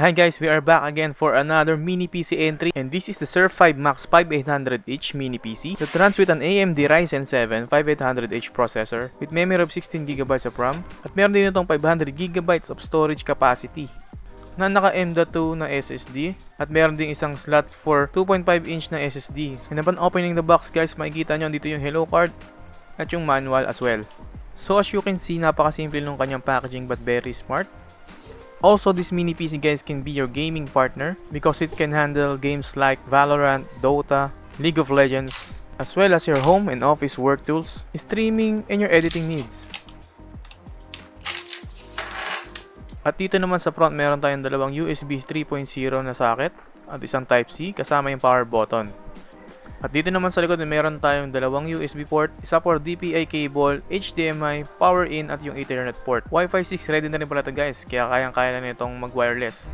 Hi guys, we are back again for another mini PC entry, and this is the Surf 5 Max 5800H mini PC that runs with an AMD Ryzen 7 5800H processor with memory of 16GB of RAM at meron din itong 500GB of storage capacity na naka M.2 na SSD at meron ding isang slot for 2.5 inch na SSD. And upon opening the box guys, makikita nyo dito yung hello card at yung manual as well. So as you can see, napakasimple nung kanyang packaging but very smart. Also, this mini PC guys can be your gaming partner because it can handle games like Valorant, Dota, League of Legends, as well as your home and office work tools, streaming, and your editing needs. At dito naman sa front, meron tayong dalawang USB 3.0 na socket at isang Type-C kasama yung power button. At dito naman sa likod, meron tayong dalawang USB port, isa for DPI cable, HDMI, power in at yung Ethernet port. Wi-Fi 6 ready na rin pala ito guys, kaya kayang-kaya na nitong mag-wireless.